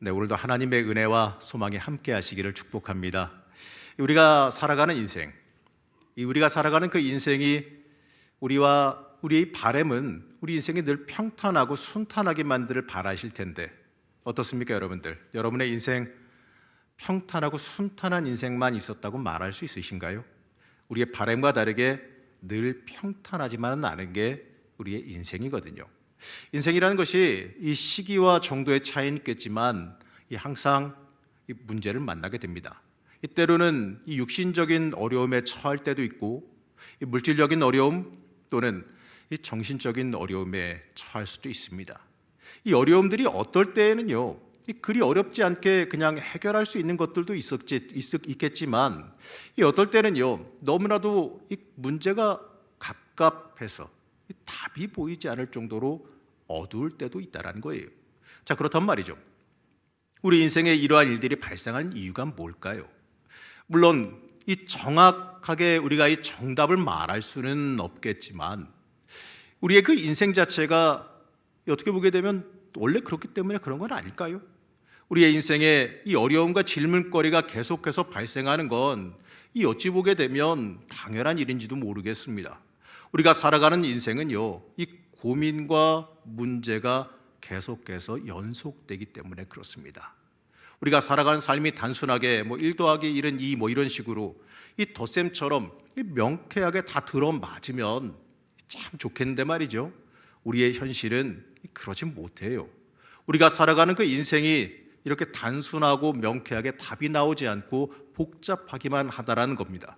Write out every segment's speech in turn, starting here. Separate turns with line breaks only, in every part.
네, 오늘도 하나님의 은혜와 소망이 함께 하시기를 축복합니다. 우리가 살아가는 인생, 우리가 살아가는 그 인생이 우리와 우리의 바람은 우리 인생이 늘 평탄하고 순탄하게 만들을 바라실 텐데 어떻습니까, 여러분들? 여러분의 인생 평탄하고 순탄한 인생만 있었다고 말할 수 있으신가요? 우리의 바람과 다르게 늘 평탄하지만은 않은 게 우리의 인생이거든요. 인생이라는 것이 이 시기와 정도의 차이는 있겠지만 항상 이 문제를 만나게 됩니다. 때로는 이 육신적인 어려움에 처할 때도 있고 이 물질적인 어려움 또는 이 정신적인 어려움에 처할 수도 있습니다. 이 어려움들이 어떨 때에는요, 그리 어렵지 않게 그냥 해결할 수 있는 것들도 있겠지만 이 어떨 때는요, 너무나도 이 문제가 갑갑해서 답이 보이지 않을 정도로 어두울 때도 있다는 거예요. 자, 그렇단 말이죠. 우리 인생에 이러한 일들이 발생하는 이유가 뭘까요? 물론 이 정확하게 우리가 이 정답을 말할 수는 없겠지만 우리의 그 인생 자체가 어떻게 보게 되면 원래 그렇기 때문에 그런 건 아닐까요? 우리의 인생에 이 어려움과 질문거리가 계속해서 발생하는 건 이 어찌 보게 되면 당연한 일인지도 모르겠습니다. 우리가 살아가는 인생은요, 이 고민과 문제가 계속해서 연속되기 때문에 그렇습니다. 우리가 살아가는 삶이 단순하게 1 더하기 1은 2 이런 식으로 이 덧셈처럼 명쾌하게 다 들어맞으면 참 좋겠는데 말이죠. 우리의 현실은 그러지 못해요. 우리가 살아가는 그 인생이 이렇게 단순하고 명쾌하게 답이 나오지 않고 복잡하기만 하다라는 겁니다.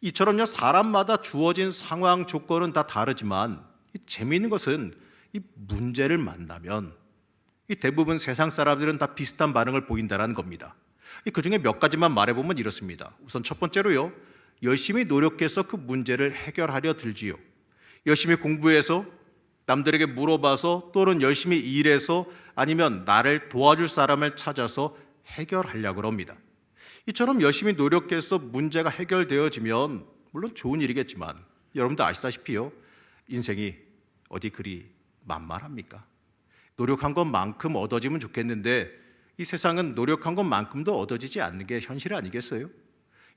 이처럼요, 사람마다 주어진 상황 조건은 다 다르지만 재미있는 것은 이 문제를 만나면 이 대부분 세상 사람들은 다 비슷한 반응을 보인다는 겁니다. 그 중에 몇 가지만 말해보면 이렇습니다. 우선 첫 번째로요, 열심히 노력해서 그 문제를 해결하려 들지요. 열심히 공부해서 남들에게 물어봐서 또는 열심히 일해서 아니면 나를 도와줄 사람을 찾아서 해결하려고 합니다. 이처럼 열심히 노력해서 문제가 해결되어지면 물론 좋은 일이겠지만 여러분도 아시다시피요, 인생이 어디 그리 만만합니까? 노력한 것만큼 얻어지면 좋겠는데 이 세상은 노력한 것만큼도 얻어지지 않는 게 현실 아니겠어요?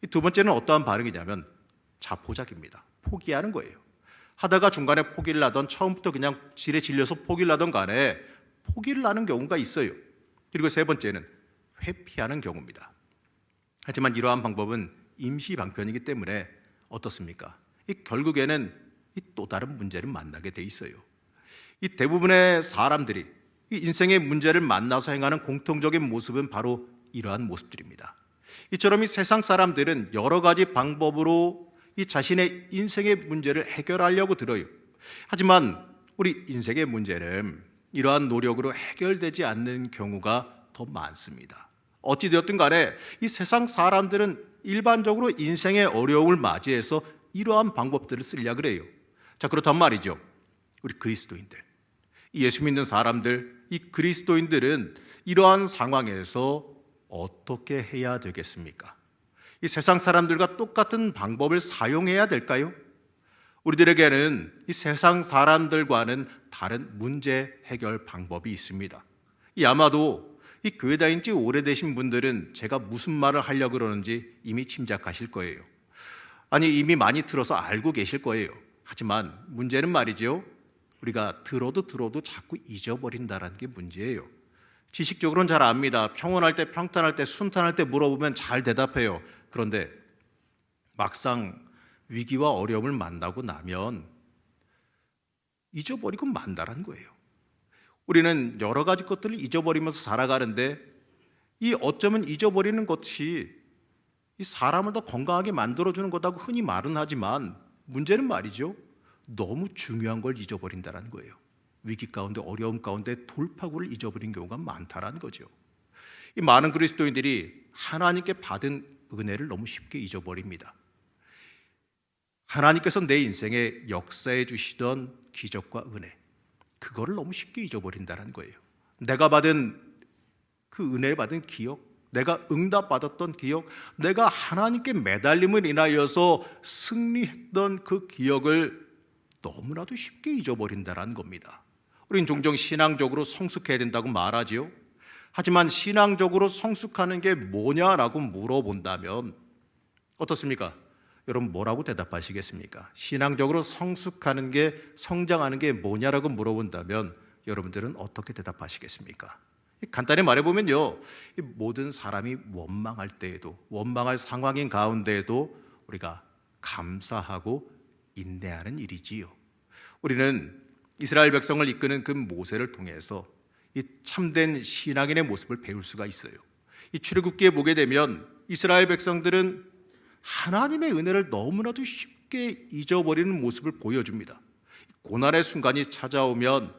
이 두 번째는 어떠한 반응이냐면 자포자기입니다. 포기하는 거예요. 하다가 중간에 포기를 하던 처음부터 그냥 지레 질려서 포기를 하던 간에 포기를 하는 경우가 있어요. 그리고 세 번째는 회피하는 경우입니다. 하지만 이러한 방법은 임시방편이기 때문에 어떻습니까? 결국에는 또 다른 문제를 만나게 돼 있어요. 이 대부분의 사람들이 이 인생의 문제를 만나서 행하는 공통적인 모습은 바로 이러한 모습들입니다. 이처럼 이 세상 사람들은 여러 가지 방법으로 이 자신의 인생의 문제를 해결하려고 들어요. 하지만 우리 인생의 문제는 이러한 노력으로 해결되지 않는 경우가 더 많습니다. 어찌되었든 간에 이 세상 사람들은 일반적으로 인생의 어려움을 맞이해서 이러한 방법들을 쓰려고 그래요. 자, 그렇단 말이죠. 우리 그리스도인들, 예수 믿는 사람들, 이 그리스도인들은 이러한 상황에서 어떻게 해야 되겠습니까? 이 세상 사람들과 똑같은 방법을 사용해야 될까요? 우리들에게는 이 세상 사람들과는 다른 문제 해결 방법이 있습니다. 아마도 이 교회 다닌 지 오래되신 분들은 제가 무슨 말을 하려고 그러는지 이미 짐작하실 거예요. 아니, 이미 많이 들어서 알고 계실 거예요. 하지만 문제는 말이죠, 우리가 들어도 자꾸 잊어버린다는 게 문제예요. 지식적으로는 잘 압니다. 평온할 때, 평탄할 때, 순탄할 때 물어보면 잘 대답해요. 그런데 막상 위기와 어려움을 만나고 나면 잊어버리고 만다라는 거예요. 우리는 여러 가지 것들을 잊어버리면서 살아가는데 이 어쩌면 잊어버리는 것이 이 사람을 더 건강하게 만들어주는 거다고 흔히 말은 하지만 문제는 말이죠, 너무 중요한 걸 잊어버린다는 거예요. 위기 가운데, 어려움 가운데 돌파구를 잊어버린 경우가 많다라는 거죠. 이 많은 그리스도인들이 하나님께 받은 은혜를 너무 쉽게 잊어버립니다. 하나님께서 내 인생에 역사해 주시던 기적과 은혜, 그거를 너무 쉽게 잊어버린다는 거예요. 내가 받은 그 은혜 받은 기억, 내가 응답받았던 기억, 내가 하나님께 매달림을 인하여서 승리했던 그 기억을 너무나도 쉽게 잊어버린다는 겁니다. 우리는 종종 신앙적으로 성숙해야 된다고 말하지요. 하지만 신앙적으로 성숙하는 게 뭐냐라고 물어본다면 어떻습니까? 여러분 뭐라고 대답하시겠습니까? 신앙적으로 성숙하는 게, 성장하는 게 뭐냐라고 물어본다면 여러분들은 어떻게 대답하시겠습니까? 간단히 말해보면요, 모든 사람이 원망할 때에도, 원망할 상황인 가운데에도 우리가 감사하고 인내하는 일이지요. 우리는 이스라엘 백성을 이끄는 그 모세를 통해서 이 참된 신앙인의 모습을 배울 수가 있어요. 이 출애굽기에 보게 되면 이스라엘 백성들은 하나님의 은혜를 너무나도 쉽게 잊어버리는 모습을 보여줍니다. 고난의 순간이 찾아오면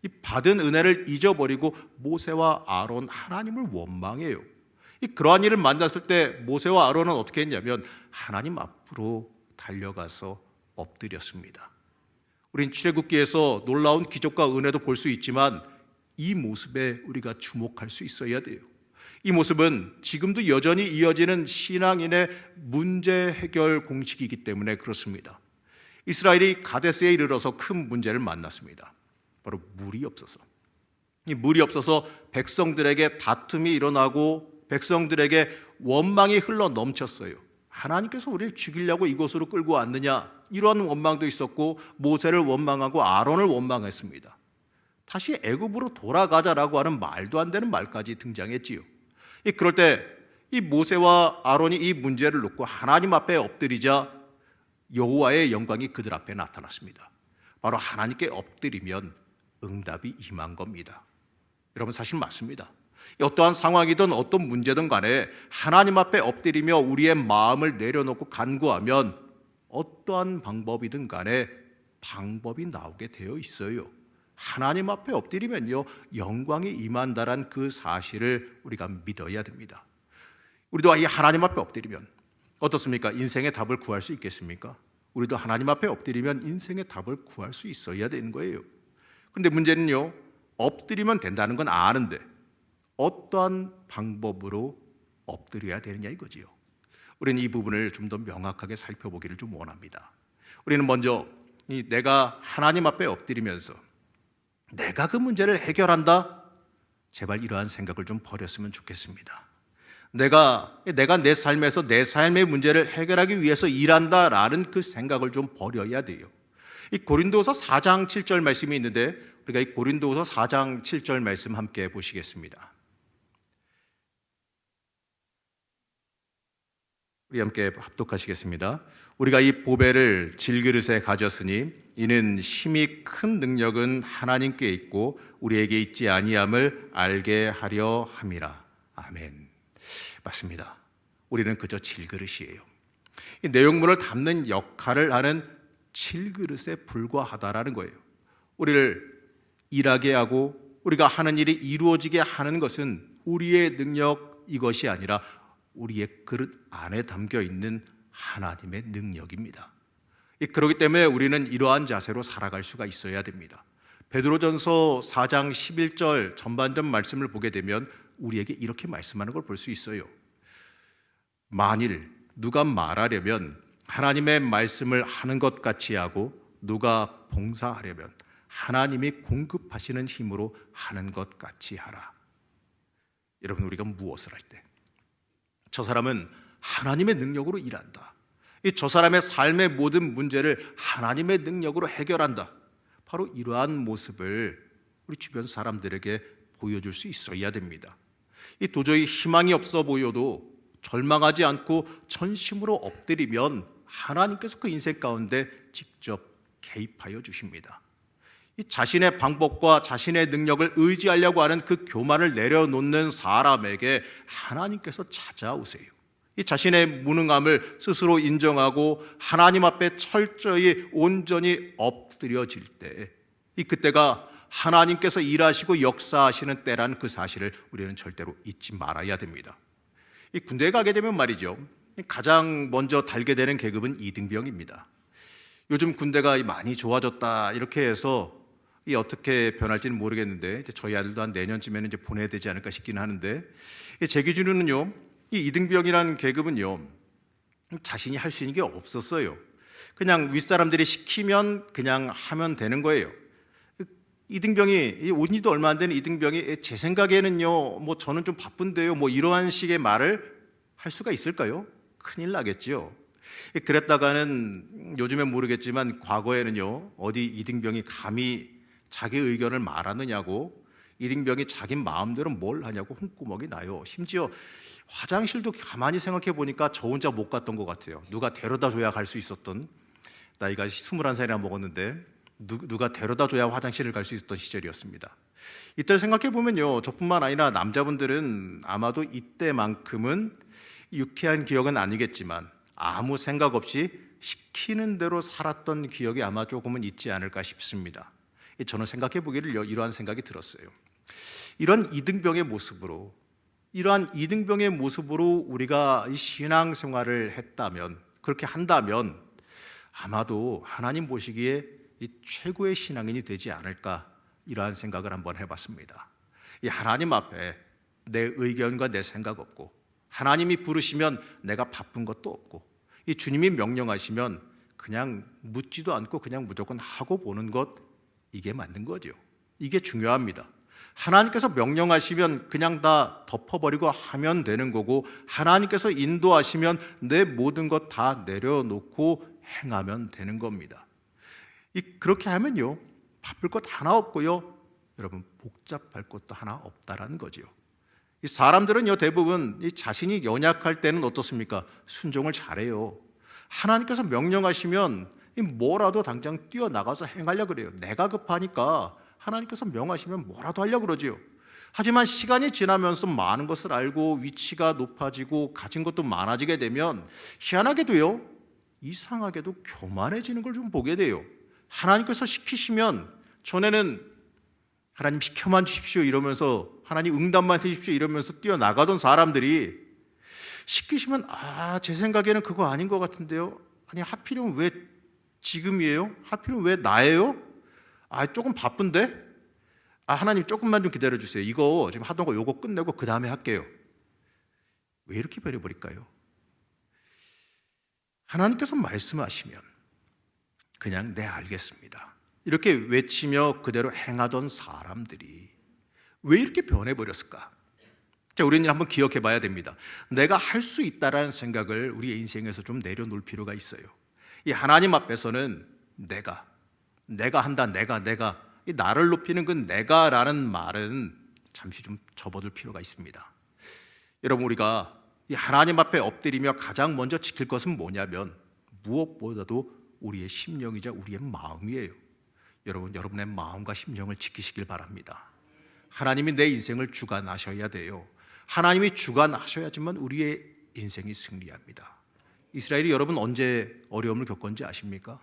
이 받은 은혜를 잊어버리고 모세와 아론, 하나님을 원망해요. 그러한 일을 만났을 때 모세와 아론은 어떻게 했냐면 하나님 앞으로 달려가서 엎드렸습니다. 우린 출애굽기에서 놀라운 기적과 은혜도 볼 수 있지만 이 모습에 우리가 주목할 수 있어야 돼요. 이 모습은 지금도 여전히 이어지는 신앙인의 문제 해결 공식이기 때문에 그렇습니다. 이스라엘이 가데스에 이르러서 큰 문제를 만났습니다. 바로 물이 없어서. 이 물이 없어서 백성들에게 다툼이 일어나고 백성들에게 원망이 흘러 넘쳤어요. 하나님께서 우리를 죽이려고 이곳으로 끌고 왔느냐, 이러한 원망도 있었고 모세를 원망하고 아론을 원망했습니다. 다시 애굽으로 돌아가자라고 하는 말도 안 되는 말까지 등장했지요. 그럴 때 이 모세와 아론이 이 문제를 놓고 하나님 앞에 엎드리자 여호와의 영광이 그들 앞에 나타났습니다. 바로 하나님께 엎드리면 응답이 임한 겁니다. 여러분 사실 맞습니다. 어떠한 상황이든 어떤 문제든 간에 하나님 앞에 엎드리며 우리의 마음을 내려놓고 간구하면 어떠한 방법이든 간에 방법이 나오게 되어 있어요. 하나님 앞에 엎드리면요, 영광이 임한다란 그 사실을 우리가 믿어야 됩니다. 우리도 이 하나님 앞에 엎드리면 어떻습니까? 인생의 답을 구할 수 있겠습니까? 우리도 하나님 앞에 엎드리면 인생의 답을 구할 수 있어야 되는 거예요. 그런데 문제는요, 엎드리면 된다는 건 아는데 어떠한 방법으로 엎드려야 되느냐 이거지요. 우리는 이 부분을 좀 더 명확하게 살펴보기를 좀 원합니다. 우리는 먼저 내가 하나님 앞에 엎드리면서 내가 그 문제를 해결한다? 제발 이러한 생각을 좀 버렸으면 좋겠습니다. 내가 내 삶에서 내 삶의 문제를 해결하기 위해서 일한다라는 그 생각을 좀 버려야 돼요. 이 고린도후서 4장 7절 말씀이 있는데 우리가 이 고린도후서 4장 7절 말씀 함께 보시겠습니다. 우리 함께 합독하시겠습니다. 우리가 이 보배를 질그릇에 가졌으니 이는 힘이 큰 능력은 하나님께 있고 우리에게 있지 아니함을 알게 하려 함이라. 아멘. 맞습니다. 우리는 그저 질그릇이에요. 이 내용물을 담는 역할을 하는 질그릇에 불과하다라는 거예요. 우리를 일하게 하고 우리가 하는 일이 이루어지게 하는 것은 우리의 능력 이것이 아니라 우리의 그릇 안에 담겨 있는 하나님의 능력입니다. 그렇기 때문에 우리는 이러한 자세로 살아갈 수가 있어야 됩니다. 베드로전서 4장 11절 전반전 말씀을 보게 되면 우리에게 이렇게 말씀하는 걸 볼 수 있어요. 만일 누가 말하려면 하나님의 말씀을 하는 것 같이 하고 누가 봉사하려면 하나님이 공급하시는 힘으로 하는 것 같이 하라. 여러분 우리가 무엇을 할 때 저 사람은 하나님의 능력으로 일한다. 저 사람의 삶의 모든 문제를 하나님의 능력으로 해결한다. 바로 이러한 모습을 우리 주변 사람들에게 보여줄 수 있어야 됩니다. 도저히 희망이 없어 보여도 절망하지 않고 전심으로 엎드리면 하나님께서 그 인생 가운데 직접 개입하여 주십니다. 자신의 방법과 자신의 능력을 의지하려고 하는 그 교만을 내려놓는 사람에게 하나님께서 찾아오세요. 자신의 무능함을 스스로 인정하고 하나님 앞에 철저히 온전히 엎드려질 때 그때가 하나님께서 일하시고 역사하시는 때라는 그 사실을 우리는 절대로 잊지 말아야 됩니다. 군대에 가게 되면 말이죠, 가장 먼저 달게 되는 계급은 이등병입니다. 요즘 군대가 많이 좋아졌다 이렇게 해서 어떻게 변할지는 모르겠는데 저희 아들도 한 내년쯤에는 이제 보내야 되지 않을까 싶긴 하는데 제 기준으로는요, 이 이등병이라는 계급은요 자신이 할 수 있는 게 없었어요. 그냥 윗사람들이 시키면 그냥 하면 되는 거예요. 이등병이 온 지도 얼마 안 되는 이등병이 제 생각에는요, 뭐 저는 좀 바쁜데요, 뭐 이러한 식의 말을 할 수가 있을까요? 큰일 나겠지요. 그랬다가는 요즘엔 모르겠지만 과거에는요, 어디 이등병이 감히 자기 의견을 말하느냐고, 이등병이 자기 마음대로 뭘 하냐고 홍구멍이 나요. 심지어 화장실도 가만히 생각해 보니까 저 혼자 못 갔던 것 같아요. 누가 데려다 줘야 갈 수 있었던, 나이가 21살이나 먹었는데 누가 데려다 줘야 화장실을 갈 수 있었던 시절이었습니다. 이때를 생각해 보면요, 저뿐만 아니라 남자분들은 아마도 이때만큼은 유쾌한 기억은 아니겠지만 아무 생각 없이 시키는 대로 살았던 기억이 아마 조금은 있지 않을까 싶습니다. 저는 생각해 보기를 이러한 생각이 들었어요. 이러한 이등병의 모습으로 우리가 이 신앙생활을 했다면, 그렇게 한다면 아마도 하나님 보시기에 이 최고의 신앙인이 되지 않을까, 이러한 생각을 한번 해봤습니다. 이 하나님 앞에 내 의견과 내 생각 없고, 하나님이 부르시면 내가 바쁜 것도 없고, 이 주님이 명령하시면 그냥 묻지도 않고 그냥 무조건 하고 보는 것, 이게 맞는 거죠. 이게 중요합니다. 하나님께서 명령하시면 그냥 다 덮어버리고 하면 되는 거고, 하나님께서 인도하시면 내 모든 것 다 내려놓고 행하면 되는 겁니다. 그렇게 하면요, 바쁠 것 하나 없고요, 여러분 복잡할 것도 하나 없다라는 거죠. 이 사람들은요, 대부분 이 자신이 연약할 때는 어떻습니까? 순종을 잘해요. 하나님께서 명령하시면 뭐라도 당장 뛰어나가서 행하려고 그래요. 내가 급하니까 하나님께서 명하시면 뭐라도 하려고 그러지요. 하지만 시간이 지나면서 많은 것을 알고 위치가 높아지고 가진 것도 많아지게 되면 희한하게도요, 이상하게도 교만해지는 걸 좀 보게 돼요. 하나님께서 시키시면, 전에는 하나님 시켜만 주십시오 이러면서, 하나님 응답만 해주십시오 이러면서 뛰어나가던 사람들이 시키시면 제 생각에는 그거 아닌 것 같은데요, 아니 하필이면 왜 지금이에요? 하필이면 왜 나예요? 조금 바쁜데? 하나님 조금만 좀 기다려 주세요. 이거 지금 하던 거 요거 끝내고 그 다음에 할게요. 왜 이렇게 변해버릴까요? 하나님께서 말씀하시면 그냥 네 알겠습니다, 이렇게 외치며 그대로 행하던 사람들이 왜 이렇게 변해버렸을까? 자, 우리는 한번 기억해 봐야 됩니다. 내가 할 수 있다라는 생각을 우리의 인생에서 좀 내려놓을 필요가 있어요. 이 하나님 앞에서는 내가 한다, 내가 이 나를 높이는 그 내가라는 말은 잠시 좀 접어둘 필요가 있습니다. 여러분, 우리가 이 하나님 앞에 엎드리며 가장 먼저 지킬 것은 뭐냐면 무엇보다도 우리의 심령이자 우리의 마음이에요. 여러분, 여러분의 마음과 심령을 지키시길 바랍니다. 하나님이 내 인생을 주관하셔야 돼요. 하나님이 주관하셔야지만 우리의 인생이 승리합니다. 이스라엘이 여러분 언제 어려움을 겪었는지 아십니까?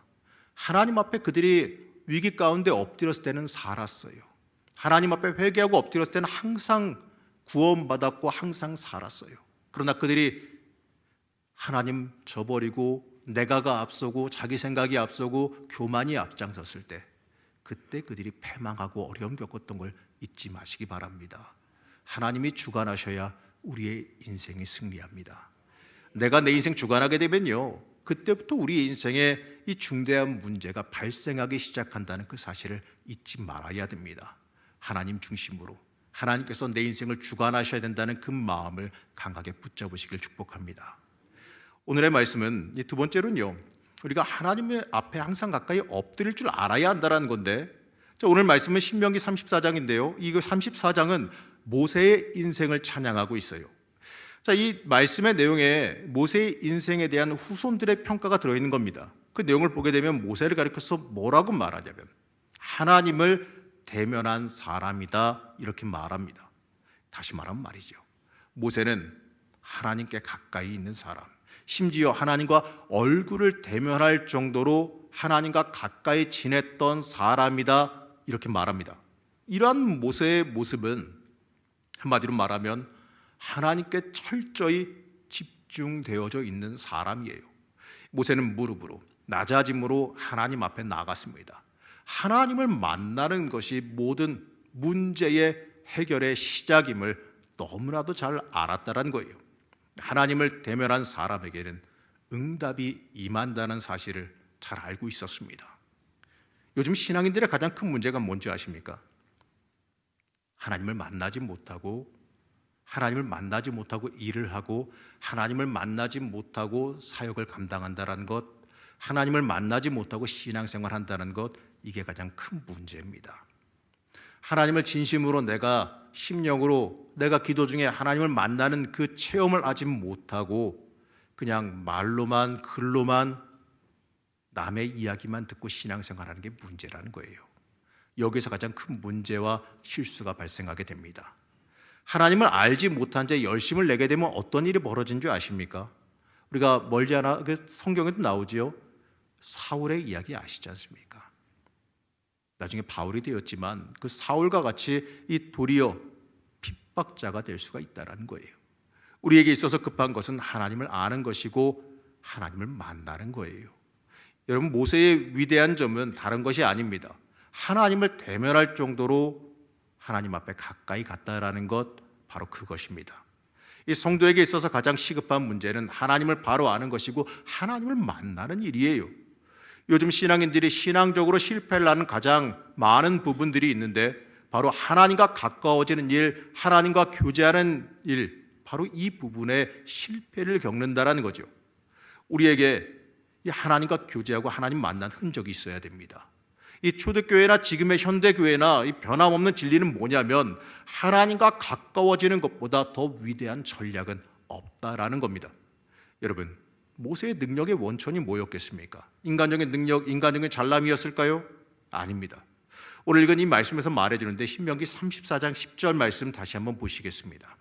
하나님 앞에 그들이 위기 가운데 엎드렸을 때는 살았어요. 하나님 앞에 회개하고 엎드렸을 때는 항상 구원받았고 항상 살았어요. 그러나 그들이 하나님 저버리고 내가가 앞서고 자기 생각이 앞서고 교만이 앞장섰을 때, 그때 그들이 패망하고 어려움 겪었던 걸 잊지 마시기 바랍니다. 하나님이 주관하셔야 우리의 인생이 승리합니다. 내가 내 인생 주관하게 되면요, 그때부터 우리 인생에 이 중대한 문제가 발생하기 시작한다는 그 사실을 잊지 말아야 됩니다. 하나님 중심으로 하나님께서 내 인생을 주관하셔야 된다는 그 마음을 강하게 붙잡으시길 축복합니다. 오늘의 말씀은 두 번째로는요, 우리가 하나님의 앞에 항상 가까이 엎드릴 줄 알아야 한다는 건데, 오늘 말씀은 신명기 34장인데요 이 34장은 모세의 인생을 찬양하고 있어요. 이 말씀의 내용에 모세의 인생에 대한 후손들의 평가가 들어있는 겁니다. 그 내용을 보게 되면 모세를 가리켜서 뭐라고 말하냐면 하나님을 대면한 사람이다, 이렇게 말합니다. 다시 말하면 말이죠, 모세는 하나님께 가까이 있는 사람, 심지어 하나님과 얼굴을 대면할 정도로 하나님과 가까이 지냈던 사람이다, 이렇게 말합니다. 이러한 모세의 모습은 한마디로 말하면 하나님께 철저히 집중되어져 있는 사람이에요. 모세는 무릎으로 낮아짐으로 하나님 앞에 나갔습니다. 하나님을 만나는 것이 모든 문제의 해결의 시작임을 너무나도 잘 알았다는 거예요. 하나님을 대면한 사람에게는 응답이 임한다는 사실을 잘 알고 있었습니다. 요즘 신앙인들의 가장 큰 문제가 뭔지 아십니까? 하나님을 만나지 못하고 일을 하고 하나님을 만나지 못하고 사역을 감당한다는 것, 하나님을 만나지 못하고 신앙생활 한다는 것, 이게 가장 큰 문제입니다. 하나님을 진심으로 내가 심령으로 내가 기도 중에 하나님을 만나는 그 체험을 아직 못하고 그냥 말로만 글로만 남의 이야기만 듣고 신앙생활하는 게 문제라는 거예요. 여기서 가장 큰 문제와 실수가 발생하게 됩니다. 하나님을 알지 못한 채 열심을 내게 되면 어떤 일이 벌어진 줄 아십니까? 우리가 멀지 않아 성경에도 나오지요. 사울의 이야기 아시지 않습니까? 나중에 바울이 되었지만 그 사울과 같이 이 도리어 핍박자가 될 수가 있다는 거예요. 우리에게 있어서 급한 것은 하나님을 아는 것이고 하나님을 만나는 거예요. 여러분, 모세의 위대한 점은 다른 것이 아닙니다. 하나님을 대면할 정도로 하나님 앞에 가까이 갔다라는 것, 바로 그것입니다. 이 성도에게 있어서 가장 시급한 문제는 하나님을 바로 아는 것이고 하나님을 만나는 일이에요. 요즘 신앙인들이 신앙적으로 실패를 하는 가장 많은 부분들이 있는데 바로 하나님과 가까워지는 일, 하나님과 교제하는 일, 바로 이 부분에 실패를 겪는다는 거죠. 우리에게 이 하나님과 교제하고 하나님 만난 흔적이 있어야 됩니다. 이 초대교회나 지금의 현대교회나 이 변함없는 진리는 뭐냐면 하나님과 가까워지는 것보다 더 위대한 전략은 없다라는 겁니다. 여러분, 모세의 능력의 원천이 뭐였겠습니까? 인간적인 능력, 인간적인 잘남이었을까요? 아닙니다. 오늘 읽은 이 말씀에서 말해주는데 신명기 34장 10절 말씀 다시 한번 보시겠습니다.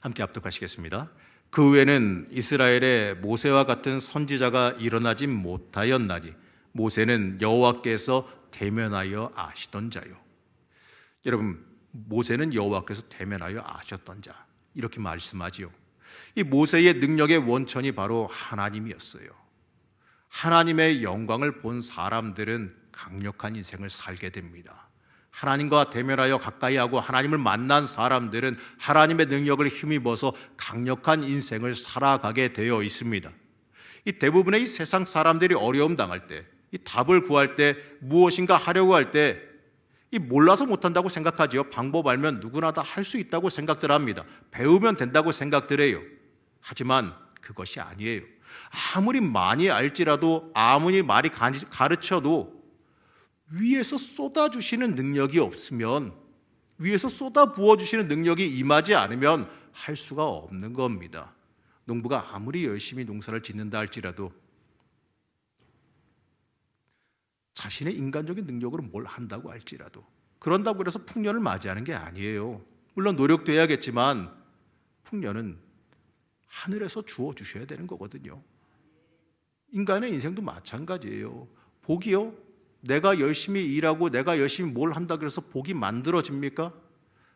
함께 합독하시겠습니다. 그 후에는 이스라엘에 모세와 같은 선지자가 일어나지 못하였나니 모세는 여호와께서 대면하여 아시던 자요. 여러분, 모세는 여호와께서 대면하여 아셨던 자, 이렇게 말씀하지요. 이 모세의 능력의 원천이 바로 하나님이었어요. 하나님의 영광을 본 사람들은 강력한 인생을 살게 됩니다. 하나님과 대면하여 가까이하고 하나님을 만난 사람들은 하나님의 능력을 힘입어서 강력한 인생을 살아가게 되어 있습니다. 이 대부분의 이 세상 사람들이 어려움 당할 때, 이 답을 구할 때, 무엇인가 하려고 할 때 이 몰라서 못한다고 생각하지요. 방법 알면 누구나 다 할 수 있다고 생각들 합니다. 배우면 된다고 생각들 해요. 하지만 그것이 아니에요. 아무리 많이 알지라도, 아무리 많이 가르쳐도 위에서 쏟아주시는 능력이 없으면, 위에서 쏟아 부어주시는 능력이 임하지 않으면 할 수가 없는 겁니다. 농부가 아무리 열심히 농사를 짓는다 할지라도 자신의 인간적인 능력으로 뭘 한다고 할지라도, 그런다고 해서 풍년을 맞이하는 게 아니에요. 물론 노력도 해야겠지만 풍년은 하늘에서 주어 주셔야 되는 거거든요. 인간의 인생도 마찬가지예요. 복이요? 내가 열심히 일하고 내가 열심히 뭘 한다 그래서 복이 만들어집니까?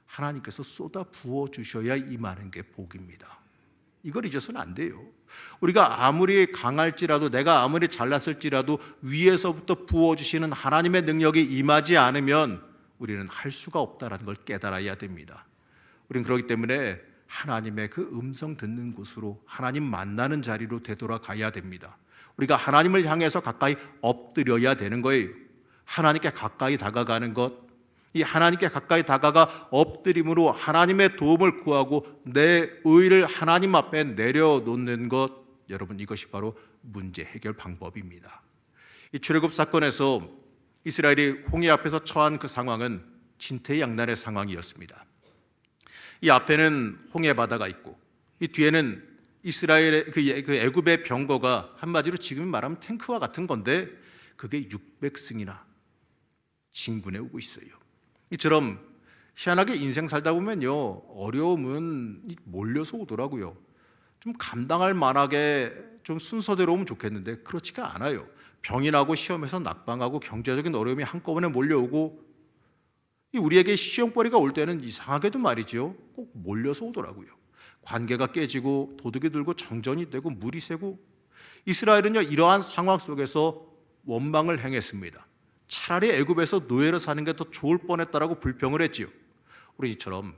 하나님께서 쏟아 부어 주셔야 임하는 게 복입니다. 이걸 잊어서는 안 돼요. 우리가 아무리 강할지라도, 내가 아무리 잘났을지라도 위에서부터 부어주시는 하나님의 능력이 임하지 않으면 우리는 할 수가 없다는 걸 깨달아야 됩니다. 우리는 그렇기 때문에 하나님의 그 음성 듣는 곳으로, 하나님 만나는 자리로 되돌아가야 됩니다. 우리가 하나님을 향해서 가까이 엎드려야 되는 거예요. 하나님께 가까이 다가가는 것, 이 하나님께 가까이 다가가 엎드림으로 하나님의 도움을 구하고 내 의를 하나님 앞에 내려놓는 것, 여러분, 이것이 바로 문제 해결 방법입니다. 이 출애굽 사건에서 이스라엘이 홍해 앞에서 처한 그 상황은 진퇴양난의 상황이었습니다. 이 앞에는 홍해 바다가 있고 이 뒤에는 이스라엘의 그 애굽의 병거가 한마디로 지금 말하면 탱크와 같은 건데 그게 600승이나 진군해 오고 있어요. 이처럼 희한하게 인생 살다 보면요, 어려움은 몰려서 오더라고요. 좀 감당할 만하게 좀 순서대로 오면 좋겠는데 그렇지가 않아요. 병이 나고 시험에서 낙방하고 경제적인 어려움이 한꺼번에 몰려오고, 우리에게 시험거리가 올 때는 이상하게도 말이죠, 꼭 몰려서 오더라고요. 관계가 깨지고 도둑이 들고 정전이 되고 물이 새고. 이스라엘은요, 이러한 상황 속에서 원망을 행했습니다. 차라리 애굽에서 노예로 사는 게 더 좋을 뻔했다라고 불평을 했지요. 우리 이처럼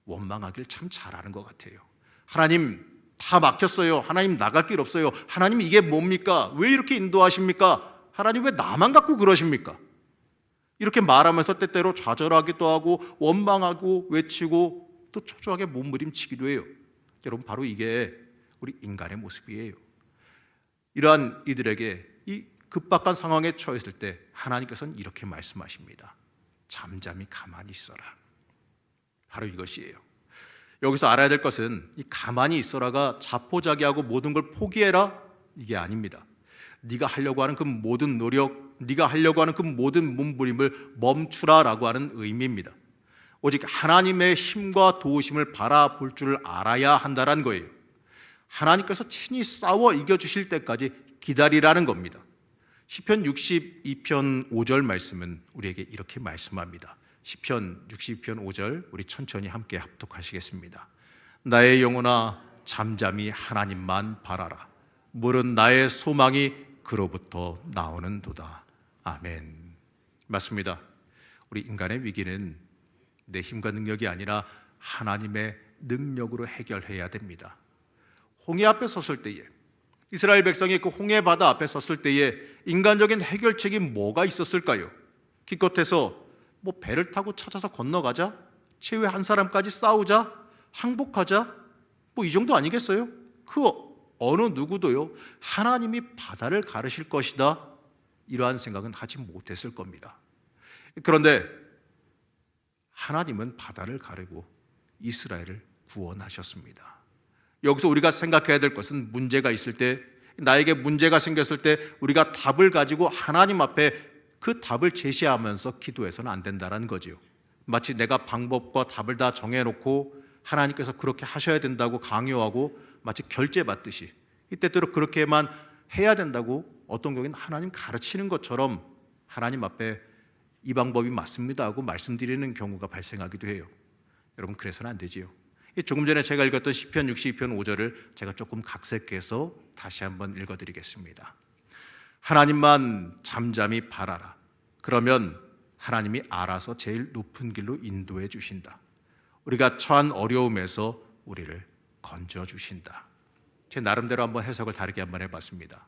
원망하길 참 잘하는 것 같아요. 하나님, 다 막혔어요. 하나님, 나갈 길 없어요. 하나님, 이게 뭡니까? 왜 이렇게 인도하십니까? 하나님 왜 나만 갖고 그러십니까? 이렇게 말하면서 때때로 좌절하기도 하고 원망하고 외치고 또 초조하게 몸부림치기도 해요. 여러분, 바로 이게 우리 인간의 모습이에요. 이러한 이들에게 이 급박한 상황에 처했을 때 하나님께서는 이렇게 말씀하십니다. 잠잠히 가만히 있어라. 바로 이것이에요. 여기서 알아야 될 것은 이 가만히 있어라가 자포자기하고 모든 걸 포기해라, 이게 아닙니다. 네가 하려고 하는 그 모든 노력, 네가 하려고 하는 그 모든 몸부림을 멈추라라고 하는 의미입니다. 오직 하나님의 힘과 도우심을 바라볼 줄 알아야 한다는 거예요. 하나님께서 친히 싸워 이겨주실 때까지 기다리라는 겁니다. 시편 62편 5절 말씀은 우리에게 이렇게 말씀합니다. 시편 62편 5절 우리 천천히 함께 합독하시겠습니다. 나의 영혼아 잠잠히 하나님만 바라라. 물은 나의 소망이 그로부터 나오는도다. 아멘. 맞습니다. 우리 인간의 위기는 내 힘과 능력이 아니라 하나님의 능력으로 해결해야 됩니다. 홍해 앞에 섰을 때에, 이스라엘 백성이 그 홍해 바다 앞에 섰을 때에 인간적인 해결책이 뭐가 있었을까요? 기껏해서 배를 타고 찾아서 건너가자, 최후의 한 사람까지 싸우자, 항복하자, 이 정도 아니겠어요? 그 어느 누구도요, 하나님이 바다를 가르실 것이다, 이러한 생각은 하지 못했을 겁니다. 그런데 하나님은 바다를 가르고 이스라엘을 구원하셨습니다. 여기서 우리가 생각해야 될 것은, 문제가 있을 때, 나에게 문제가 생겼을 때 우리가 답을 가지고 하나님 앞에 그 답을 제시하면서 기도해서는 안 된다는 거지요. 마치 내가 방법과 답을 다 정해놓고 하나님께서 그렇게 하셔야 된다고 강요하고 마치 결제받듯이 이때대로 그렇게만 해야 된다고 어떤 경우에는 하나님 가르치는 것처럼 하나님 앞에 이 방법이 맞습니다 하고 말씀드리는 경우가 발생하기도 해요. 여러분, 그래서는 안 되지요. 조금 전에 제가 읽었던 시편 62편 5절을 제가 조금 각색해서 다시 한번 읽어드리겠습니다. 하나님만 잠잠히 바라라. 그러면 하나님이 알아서 제일 높은 길로 인도해 주신다. 우리가 처한 어려움에서 우리를 건져 주신다. 제 나름대로 한번 해석을 다르게 한번 해봤습니다.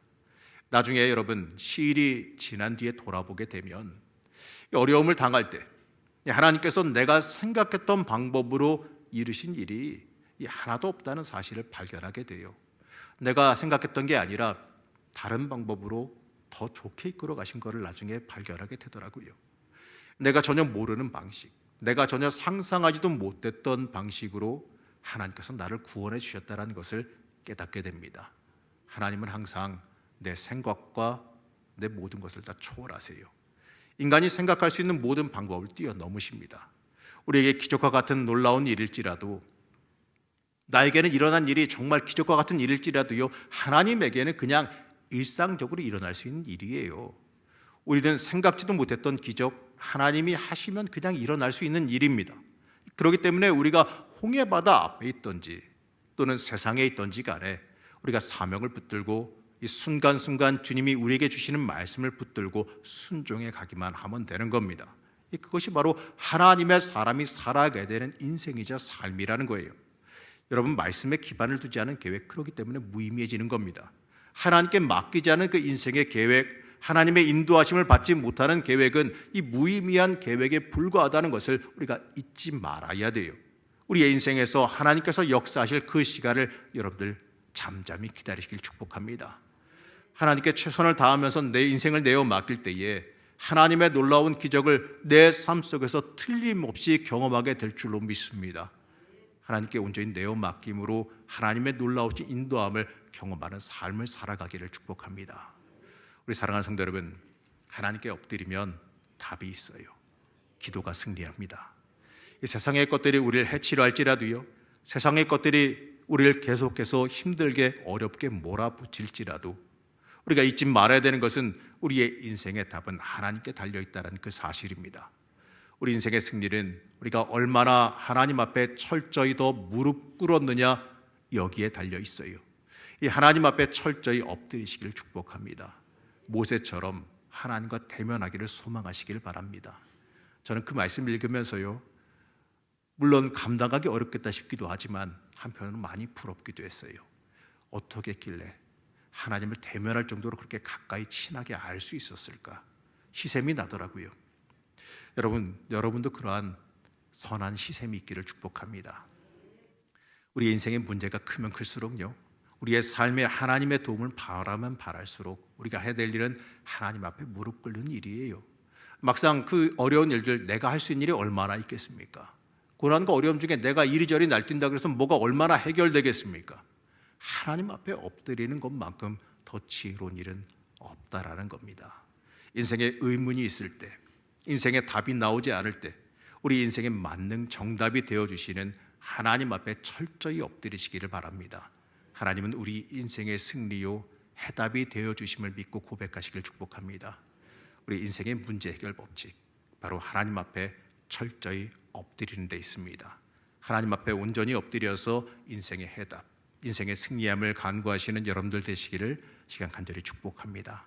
나중에 여러분, 시일이 지난 뒤에 돌아보게 되면 어려움을 당할 때 하나님께서 내가 생각했던 방법으로 이루신 일이 하나도 없다는 사실을 발견하게 돼요. 내가 생각했던 게 아니라 다른 방법으로 더 좋게 이끌어 가신 것을 나중에 발견하게 되더라고요. 내가 전혀 모르는 방식, 내가 전혀 상상하지도 못했던 방식으로 하나님께서 나를 구원해 주셨다는 것을 깨닫게 됩니다. 하나님은 항상 내 생각과 내 모든 것을 다 초월하세요. 인간이 생각할 수 있는 모든 방법을 뛰어넘으십니다. 우리에게 기적과 같은 놀라운 일일지라도, 나에게는 일어난 일이 정말 기적과 같은 일일지라도요, 하나님에게는 그냥 일상적으로 일어날 수 있는 일이에요. 우리는 생각지도 못했던 기적, 하나님이 하시면 그냥 일어날 수 있는 일입니다. 그렇기 때문에 우리가 홍해바다 앞에 있든지 또는 세상에 있든지 간에 우리가 사명을 붙들고 이 순간순간 주님이 우리에게 주시는 말씀을 붙들고 순종해 가기만 하면 되는 겁니다. 그것이 바로 하나님의 사람이 살아가야 되는 인생이자 삶이라는 거예요. 여러분, 말씀에 기반을 두지 않은 계획, 그렇기 때문에 무의미해지는 겁니다. 하나님께 맡기지 않은 그 인생의 계획, 하나님의 인도하심을 받지 못하는 계획은 이 무의미한 계획에 불과하다는 것을 우리가 잊지 말아야 돼요. 우리의 인생에서 하나님께서 역사하실 그 시간을 여러분들 잠잠히 기다리시길 축복합니다. 하나님께 최선을 다하면서 내 인생을 내어 맡길 때에 하나님의 놀라운 기적을 내 삶 속에서 틀림없이 경험하게 될 줄로 믿습니다. 하나님께 온전히 내어 맡김으로 하나님의 놀라우신 인도함을 경험하는 삶을 살아가기를 축복합니다. 우리 사랑하는 성도 여러분, 하나님께 엎드리면 답이 있어요. 기도가 승리합니다. 이 세상의 것들이 우리를 해치려 할지라도요, 세상의 것들이 우리를 계속해서 힘들게 어렵게 몰아붙일지라도 우리가 잊지 말아야 되는 것은 우리의 인생의 답은 하나님께 달려있다는 그 사실입니다. 우리 인생의 승리는 우리가 얼마나 하나님 앞에 철저히 더 무릎 꿇었느냐, 여기에 달려있어요. 이 하나님 앞에 철저히 엎드리시기를 축복합니다. 모세처럼 하나님과 대면하기를 소망하시길 바랍니다. 저는 그 말씀 읽으면서요, 물론 감당하기 어렵겠다 싶기도 하지만 한편으로는 많이 부럽기도 했어요. 어떻게 했길래 하나님을 대면할 정도로 그렇게 가까이 친하게 알 수 있었을까? 시샘이 나더라고요. 여러분도 그러한 선한 시샘이 있기를 축복합니다. 우리 인생의 문제가 크면 클수록요, 우리의 삶에 하나님의 도움을 바라면 바랄수록 우리가 해야 될 일은 하나님 앞에 무릎 꿇는 일이에요. 막상 그 어려운 일들, 내가 할 수 있는 일이 얼마나 있겠습니까? 고난과 어려움 중에 내가 이리저리 날뛴다 그래서 뭐가 얼마나 해결되겠습니까? 하나님 앞에 엎드리는 것만큼 더 지혜로운 일은 없다라는 겁니다. 인생에 의문이 있을 때, 인생에 답이 나오지 않을 때, 우리 인생의 만능 정답이 되어주시는 하나님 앞에 철저히 엎드리시기를 바랍니다. 하나님은 우리 인생의 승리요 해답이 되어주심을 믿고 고백하시길 축복합니다. 우리 인생의 문제 해결 법칙, 바로 하나님 앞에 철저히 엎드리는 데 있습니다. 하나님 앞에 온전히 엎드려서 인생의 해답, 인생의 승리함을 간구하시는 여러분들 되시기를 시간 간절히 축복합니다.